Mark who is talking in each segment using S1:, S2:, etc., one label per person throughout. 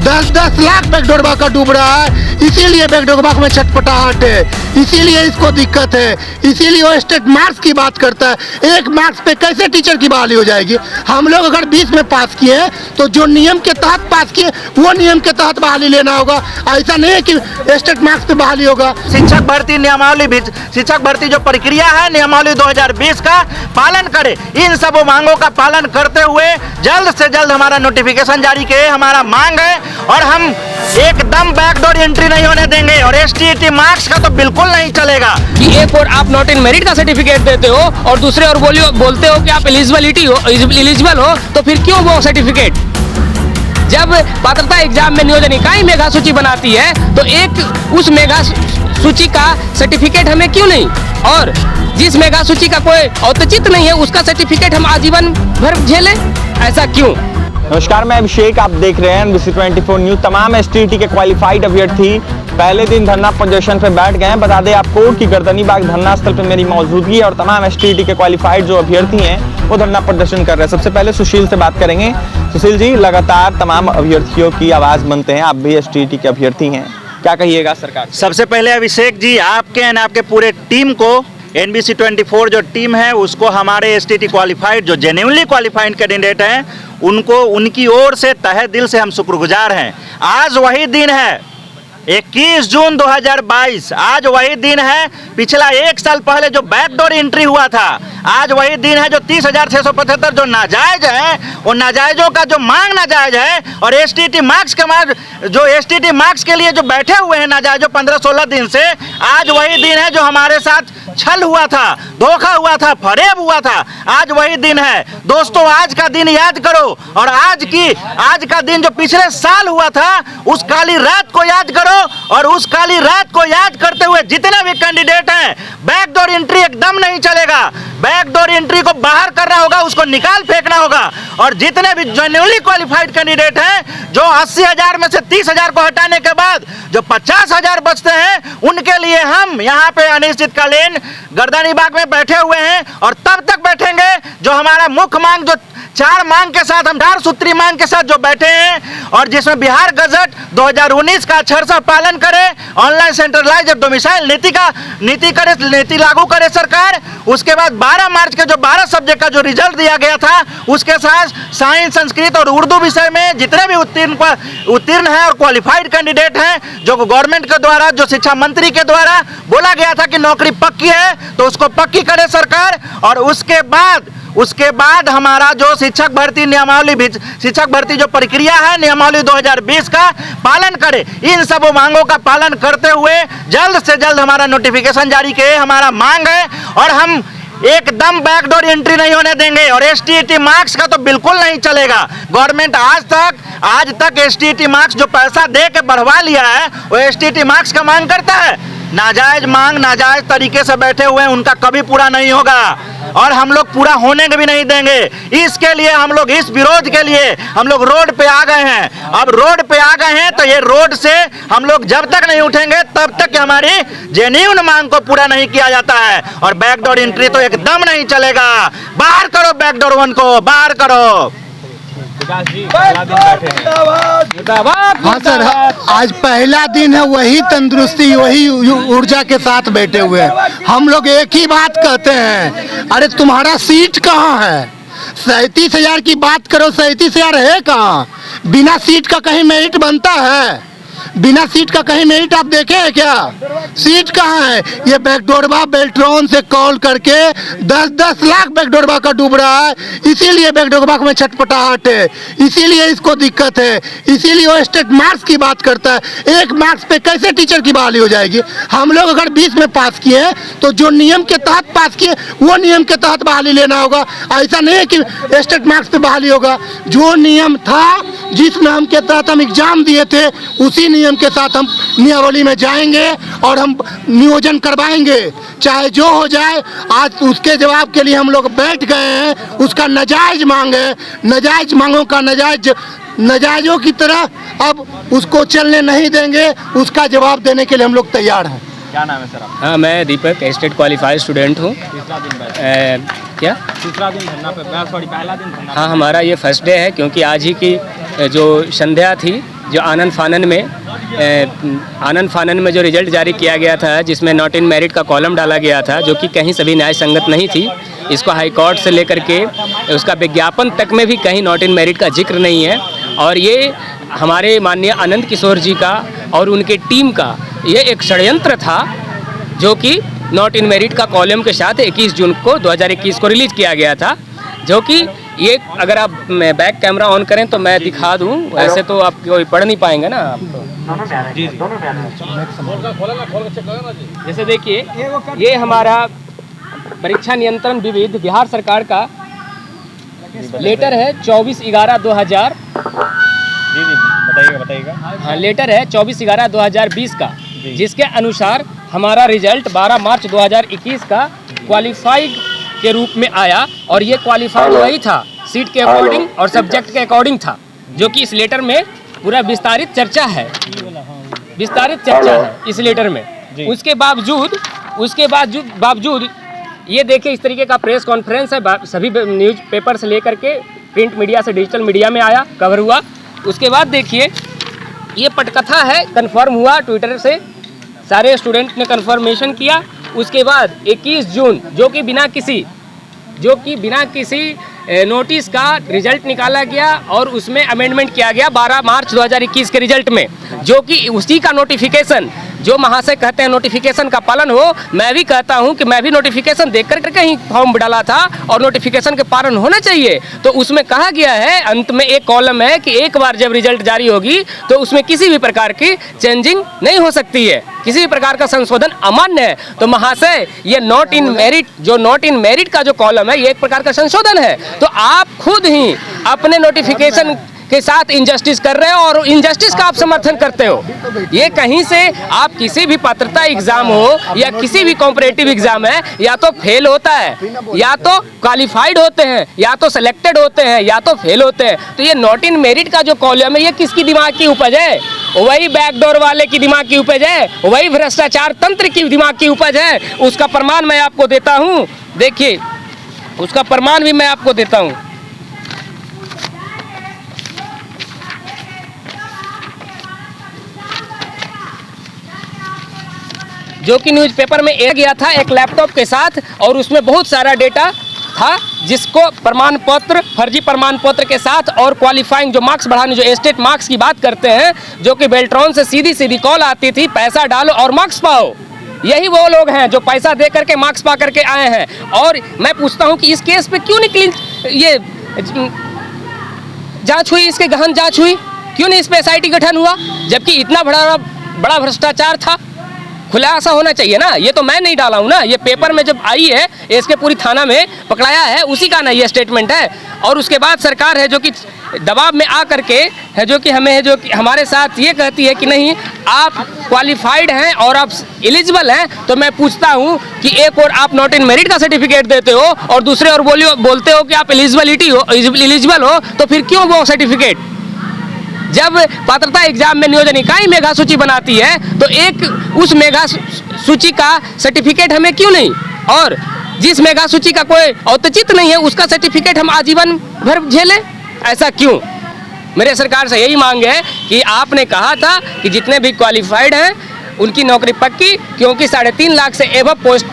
S1: 10-10 लाख बैकडोरबा का डूब रहा है। इसीलिए बैकडोरबा में छटपटाहट है, इसीलिए इसको दिक्कत है, इसीलिए वो स्टेट मार्क्स की बात करता है। एक मार्क्स पे कैसे टीचर की बहाली हो जाएगी? हम लोग अगर 20 में पास किए हैं तो जो नियम के तहत पास किए वो नियम के तहत बहाली लेना होगा। ऐसा नहीं है कि स्टेट मार्क्स पे बहाली होगा।
S2: शिक्षक भर्ती नियमावली भी, शिक्षक भर्ती जो प्रक्रिया है नियमावली 2020 का पालन करे। इन सब मांगों का पालन करते हुए जल्द से जल्द हमारा नोटिफिकेशन जारी किए, हमारा मांग है। और हम एकदम बैकडोर एंट्री नहीं होने देंगे और STET मार्क्स का तो बिल्कुल नहीं चलेगा
S3: कि एक और आप नॉट इन मेरिट का सर्टिफिकेट देते हो और दूसरे और बोलते हो कि आप एलिजिबल हो, तो फिर क्यों वो सर्टिफिकेट? जब पात्रता एग्जाम में नियोजन इकाई मेगा सूची बनाती है तो एक उस मेगा सूची का सर्टिफिकेट हमें क्यों नहीं, और जिस मेगा सूची का कोई औचित्य नहीं है उसका सर्टिफिकेट हम आजीवन भर झेलें, ऐसा क्यों?
S4: नमस्कार, मैं अभिषेक, आप देख रहे हैं NBC 24 न्यूज। तमाम STET के क्वालिफाइड अभ्यर्थी पहले दिन धरना प्रदर्शन पे बैठ गए हैं। बता दें आपको कि गर्दनी बाग धरना स्थल पे मेरी मौजूदगी है और तमाम STET के क्वालिफाइड जो अभ्यर्थी हैं वो धरना प्रदर्शन कर रहे हैं। सबसे पहले सुशील से बात करेंगे। सुशील जी, लगातार तमाम अभ्यर्थियों की आवाज बनते हैं, आप भी STET के अभ्यर्थी हैं, क्या कहिएगा सरकार?
S2: सबसे पहले अभिषेक जी, आपके एंड आपके पूरे टीम को, NBC 24 जो टीम है उसको, हमारे STET क्वालिफाइड जो जेन्युइनली क्वालिफाइड कैंडिडेट हैं उनको, उनकी ओर से तहे दिल से हम शुक्रगुजार हैं। आज वही दिन है 21 जून 2022, आज वही दिन है पिछला 1 साल पहले जो बैकडोर एंट्री हुआ था। आज वही दिन है जो 30,675 जो नाजायज है, वो नाजायजों का जो मांग नाजायज है, और STET मार्क्स के मांग जो STET मार्क्स के लिए जो बैठे हुए हैं नाजायज 15-16 दिन से, आज वही दिन है जो हमारे साथ छल हुआ था, धोखा हुआ था, फरेब हुआ था। आज वही दिन है दोस्तों, आज का दिन याद करो और आज का दिन जो पिछले साल हुआ था उस काली रात को याद करो, और उस काली रात को याद करते हुए जितने भी कैंडिडेट हैं, बैकडोर एंट्री एकदम नहीं चलेगा। बैकडोर एंट्री को बाहर करना होगा, उसको निकाल फेंकना होगा। और जितने भी जेन्युइनली क्वालिफाइड कैंडिडेट हैं, जो 80,000 में से 30,000 को हटाने के बाद जो 50,000 बचते हैं, उनके लिए हम यहाँ पे अनिश्चितकालीन गर्दनी बाग में बैठे हुए हैं और तब तक बैठेंगे जो हमारा मुख्य मांग, जो 4 मांग के साथ, हम 4 सूत्री मांग के साथ जो बैठे हैं, और जिसमें बिहार गजट 2019 का अक्षरशः पालन करे, ऑनलाइन सेंट्रलाइज डोमिसाइल नीति लागू करे सरकार। उसके बाद 12 मार्च के जो 12 सब्जेक्ट का जो रिजल्ट दिया गया था, उसके साथ साइंस, संस्कृत और उर्दू विषय में जितने भी उत्तीर्ण हैं और क्वालिफाइड कैंडिडेट हैं, जो गवर्नमेंट के द्वारा, जो शिक्षा मंत्री के द्वारा बोला गया था कि नौकरी पक्की है, तो उसको पक्की करे सरकार। और उसके बाद हमारा जो शिक्षक भर्ती नियमावली, शिक्षक भर्ती जो प्रक्रिया है नियमावली 2020 का पालन करे। इन सब मांगों का पालन करते हुए जल्द से जल्द हमारा नोटिफिकेशन जारी किए, हमारा मांग है। और हम एकदम बैकडोर एंट्री नहीं होने देंगे और STET मार्क्स का तो बिल्कुल नहीं चलेगा। गवर्नमेंट आज तक STET मार्क्स जो पैसा दे के बढ़वा लिया है, वो STET मार्क्स का मांग करता है। नाजायज मांग, नाजायज तरीके से बैठे हुए हैं, उनका कभी पूरा नहीं होगा और हम लोग पूरा होने के भी नहीं देंगे। इसके लिए हम लोग, इस विरोध के लिए हम लोग रोड पे आ गए हैं। अब रोड पे आ गए हैं तो ये रोड से हम लोग जब तक नहीं उठेंगे तब तक हमारी जेन्युइन मांग को पूरा नहीं किया जाता है। और बैकडोर एंट्री तो एकदम नहीं चलेगा। बाहर करो बैकडोर 1 को, बाहर करो।
S1: हाँ सर, आज पहला दिन है, वही तंदुरुस्ती, वही ऊर्जा के साथ बैठे हुए हैं। हम लोग एक ही बात कहते हैं, अरे तुम्हारा सीट कहाँ है? 37,000 की बात करो, 37,000 है कहाँ? बिना सीट का कहीं मेरिट बनता है? बिना सीट का कहीं मेरिट आप देखे हैं क्या? सीट कहाँ है? ये बैकडोरबा बेल्ट्रॉन से कॉल करके 10-10 लाख बैकडोरबा का डूब रहा है। इसीलिए बैकडोरबा में छटपटाहट है, इसीलिए इसको दिक्कत है, इसीलिए वो स्टेट मार्क्स की बात करता है। एक मार्क्स पे कैसे टीचर की बहाली हो जाएगी? हम लोग अगर 20 में पास किए हैं तो जो नियम के तहत पास किए वो नियम के तहत बहाली लेना होगा। ऐसा नहीं है कि स्टेट मार्क्स पे बहाली होगा। जो नियम था, जिस नियम के तहत हम एग्जाम दिए थे, उसी नियम के साथ हम नियमावली में जाएंगे और हम नियोजन करवाएंगे, चाहे जो हो जाए। आज उसके जवाब के लिए हम लोग बैठ गए हैं। उसका नाजायज मांग है, नाजायज मांगों का नाजायजों की तरह अब उसको चलने नहीं देंगे। उसका जवाब देने के लिए हम लोग तैयार हैं।
S4: क्या नाम है सर आपका?
S3: हाँ, मैं दीपक, स्टेट क्वालिफाइड स्टूडेंट हूँ।
S4: तीसरा दिन
S3: क्या
S4: तीसरा दिन धरना पे, सॉरी पहला दिन धरना?
S3: हाँ, हमारा ये फर्स्ट डे है क्योंकि आज ही की जो संध्या थी, जो आनन फानन में जो रिजल्ट जारी किया गया था, जिसमें नॉट इन मेरिट का कॉलम डाला गया था, जो कि कहीं सभी न्याय संगत नहीं थी। इसको हाई कोर्ट से लेकर के उसका विज्ञापन तक में भी कहीं नॉट इन मेरिट का जिक्र नहीं है। और ये हमारे माननीय आनंद किशोर जी का और उनके टीम का ये एक षड्यंत्र था, जो कि नॉट इन मेरिट का कॉलम के साथ 21 जून को 2021 को रिलीज किया गया था। जो कि ये अगर आप बैक कैमरा ऑन करें तो मैं दिखा दूं, ऐसे तो आप कोई पढ़ नहीं पाएंगे ना आप तो। जी जैसे देखिए, ये हमारा परीक्षा नियंत्रण विविध बिहार सरकार का लेटर है 24/11/2000।
S4: जी बताइएगा।
S3: हाँ, लेटर है 24/11/2020 का, जिसके अनुसार हमारा रिजल्ट 12 मार्च 2021 का क्वालिफाइड के रूप में आया। और ये क्वालिफाइड वही था, सीट के अकॉर्डिंग और सब्जेक्ट के अकॉर्डिंग था, जो कि इस लेटर में पूरा विस्तारित चर्चा है इस लेटर में। उसके बावजूद ये देखिए, इस तरीके का प्रेस कॉन्फ्रेंस है, सभी न्यूज़ पेपर से लेकर के प्रिंट मीडिया से डिजिटल मीडिया में आया, कवर हुआ। उसके बाद देखिए, ये पटकथा है, कंफर्म हुआ ट्विटर से, सारे स्टूडेंट ने कंफर्मेशन किया। उसके बाद 21 जून जो कि बिना किसी नोटिस का रिजल्ट निकाला गया और उसमें अमेंडमेंट किया गया 12 मार्च 2021 के रिजल्ट में, जो कि उसी का नोटिफिकेशन, जो महाशय कहते हैं नोटिफिकेशन का पालन हो, मैं भी कहता हूं कि मैं भी नोटिफिकेशन देख कर कहीं फॉर्म डाला था और नोटिफिकेशन के पालन होना चाहिए। तो उसमें कहा गया है, अंत में एक कॉलम है कि एक बार जब रिजल्ट जारी होगी तो उसमें किसी भी प्रकार की चेंजिंग नहीं हो सकती है, किसी भी प्रकार का संशोधन अमान्य है। तो महाशय, ये नॉट इन मेरिट का जो कॉलम है, ये एक प्रकार का संशोधन है। तो आप खुद ही अपने नोटिफिकेशन के साथ इनजस्टिस कर रहे हो और इनजस्टिस का आप समर्थन करते हो। ये कहीं से आप किसी भी पात्रता एग्जाम हो या किसी भी कॉम्पिटिटिव एग्जाम है, या तो फेल होता है, या तो क्वालिफाइड होते हैं, या तो सिलेक्टेड होते हैं, या तो फेल होते हैं। तो ये नॉट इन मेरिट का जो कॉलम है, ये किसकी दिमाग की उपज है? वही बैकडोर वाले की दिमाग की उपज है, वही भ्रष्टाचार तंत्र की दिमाग की उपज है। उसका प्रमाण मैं आपको देता हूँ, देखिए उसका प्रमाण भी मैं आपको देता हूँ। जो कि न्यूज़पेपर में आ गया था एक लैपटॉप के साथ, और उसमें बहुत सारा डेटा था, जिसको प्रमाण पत्र, फर्जी प्रमाण पत्र के साथ और क्वालिफाइंग जो मार्क्स बढ़ाने, जो स्टेट मार्क्स की बात करते हैं, जो कि बेल्ट्रॉन से सीधी कॉल आती थी, पैसा डालो और मार्क्स पाओ। यही वो लोग हैं जो पैसा दे करके मार्क्स पा करके आए हैं। और मैं पूछता हूं कि इस केस पे क्यों नहीं ये जांच हुई, इसके गहन जांच हुई, क्यों नहीं इस पे SIT गठन हुआ, जबकि इतना बड़ा भ्रष्टाचार था? खुलासा होना चाहिए ना। ये तो मैं नहीं डाला हूँ ना, ये पेपर में जब आई है, इसके पूरी थाना में पकड़ाया है, उसी का ना ये स्टेटमेंट है। और उसके बाद सरकार है जो कि दबाव में आ करके है, जो कि हमारे साथ ये कहती है कि नहीं, आप क्वालिफाइड हैं और आप एलिजिबल हैं। तो मैं पूछता हूँ कि एक और आप नॉट इन मेरिट का सर्टिफिकेट देते हो और दूसरे और बोलते हो कि आप एलिजिबल हो, तो फिर क्यों वो सर्टिफिकेट? जब पात्रता एग्जाम में नियोजन इकाई मेगा सूची बनाती है, तो एक उस मेगा सूची का सर्टिफिकेट हमें क्यों नहीं? और जिस मेगा सूची का कोई औचित्य नहीं है, उसका सर्टिफिकेट हम आजीवन भर झेलें? ऐसा क्यों? मेरे सरकार से यही मांग है कि आपने कहा था कि जितने भी क्वालिफाइड हैं उनकी नौकरी पक्की, क्योंकि 3.5 लाख से एबव पोस्ट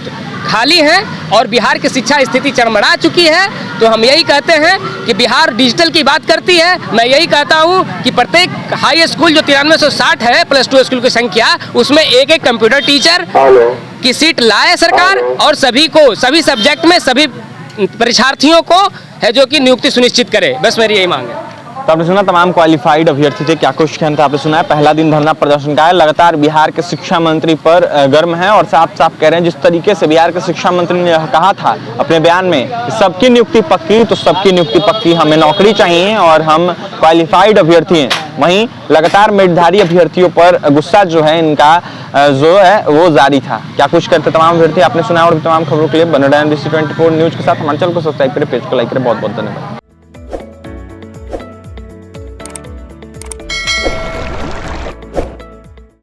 S3: खाली हैं और बिहार की शिक्षा स्थिति चरमरा चुकी है। तो हम यही कहते हैं कि बिहार डिजिटल की बात करती है। मैं यही कहता हूं कि प्रत्येक हाई स्कूल जो 9360 है +2 स्कूल की संख्या, उसमें एक कंप्यूटर टीचर की सीट लाए सरकार, और सभी सब्जेक्ट में सभी परीक्षार्थियों को है जो कि नियुक्ति सुनिश्चित करे। बस मेरी यही मांग है।
S4: तो आपने सुना तमाम क्वालिफाइड अभ्यर्थी थे, क्या कुछ कहना था आपने सुना है। पहला दिन धरना प्रदर्शन का है, लगातार बिहार के शिक्षा मंत्री पर गर्म है और साफ साफ कह रहे हैं, जिस तरीके से बिहार के शिक्षा मंत्री ने कहा था अपने बयान में कि सबकी नियुक्ति पक्की, तो सबकी नियुक्ति पक्की, हमें नौकरी चाहिए और हम क्वालिफाइड अभ्यर्थी हैं। वहीं लगातार मेरिटधारी अभ्यर्थियों पर गुस्सा जो है इनका जो है वो जारी था। क्या कुछ करते तमाम अभ्यर्थी आपने सुना, और तमाम खबरों के लिए बने रहें NBC 24 न्यूज के साथ। हमारे चैनल को सब्सक्राइब करें, पेज को लाइक करें। बहुत बहुत धन्यवाद।